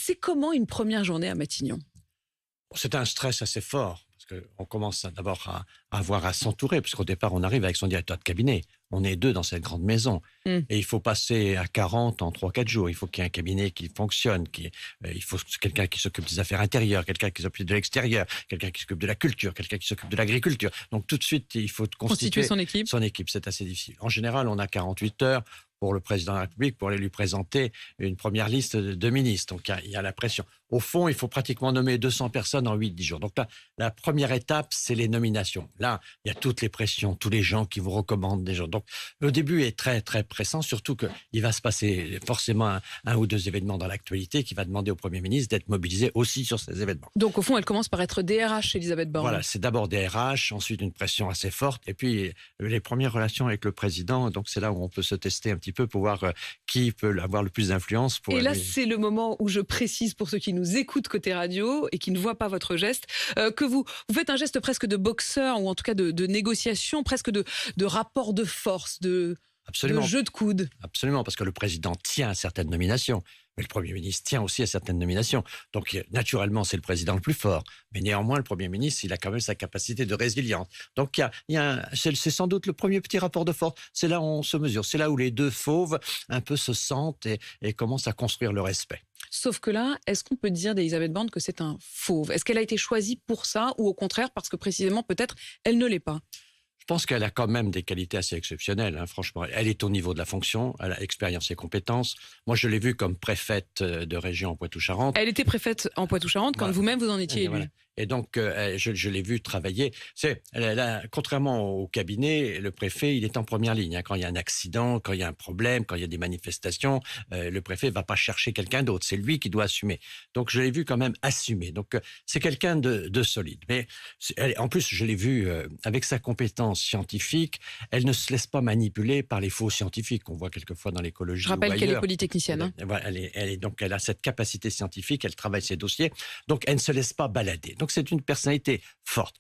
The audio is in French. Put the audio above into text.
C'est comment une première journée à Matignon? C'est un stress assez fort, parce qu'on commence d'abord à avoir à s'entourer, puisqu'au départ, on arrive avec son directeur de cabinet. On est 2 dans cette grande maison. Et il faut passer à 40 en 3-4 jours. Il faut qu'il y ait un cabinet qui fonctionne. Il faut quelqu'un qui s'occupe des affaires intérieures, quelqu'un qui s'occupe de l'extérieur, quelqu'un qui s'occupe de la culture, quelqu'un qui s'occupe de l'agriculture. Donc tout de suite, il faut constituer son équipe. Son équipe, c'est assez difficile. En général, on a 48 heures pour le président de la République pour aller lui présenter une première liste de ministres. Donc il y a la pression. Au fond, il faut pratiquement nommer 200 personnes en 8-10 jours. Donc là, la première étape, c'est les nominations. Là, il y a toutes les pressions, tous les gens qui vous recommandent des gens. Donc le début est très, très pressant, surtout qu'il va se passer forcément un ou deux événements dans l'actualité qui va demander au Premier ministre d'être mobilisé aussi sur ces événements. Donc au fond, elle commence par être DRH, Elisabeth Borne. Voilà, c'est d'abord des RH, ensuite une pression assez forte, et puis les premières relations avec le président. Donc c'est là où on peut se tester un petit peu pour voir qui peut avoir le plus d'influence. Et là, c'est le moment où je précise pour ceux qui nous écoutent côté radio et qui ne voient pas votre geste, que vous faites un geste presque de boxeur, ou en tout cas de négociation, presque de rapport de force, de jeu de coude. Absolument, parce que le président tient à certaines nominations, mais le Premier ministre tient aussi à certaines nominations. Donc, naturellement, c'est le président le plus fort. Mais néanmoins, le Premier ministre, il a quand même sa capacité de résilience. Donc, c'est sans doute le premier petit rapport de force. C'est là où on se mesure. C'est là où les deux fauves un peu se sentent et commencent à construire le respect. Sauf que là, est-ce qu'on peut dire d'Elisabeth Borne que c'est un fauve? Est-ce qu'elle a été choisie pour ça, ou au contraire parce que précisément, peut-être, elle ne l'est pas? Je pense qu'elle a quand même des qualités assez exceptionnelles, franchement. Elle est au niveau de la fonction, elle a expérience et compétences. Moi, je l'ai vue comme préfète de région en Poitou-Charentes. Elle était préfète en Poitou-Charentes quand vous-même vous en étiez élu. Voilà. Et donc, je l'ai vu travailler. Contrairement au cabinet, le préfet, il est en première ligne. Quand il y a un accident, quand il y a un problème, quand il y a des manifestations, le préfet ne va pas chercher quelqu'un d'autre. C'est lui qui doit assumer. Donc, je l'ai vu quand même assumer. Donc, c'est quelqu'un de solide. Mais en plus, je l'ai vu avec sa compétence scientifique. Elle ne se laisse pas manipuler par les faux scientifiques qu'on voit quelquefois dans l'écologie. Je rappelle qu'elle est polytechnicienne. Donc, elle a cette capacité scientifique. Elle travaille ses dossiers. Donc, elle ne se laisse pas balader. Donc, c'est une personnalité forte.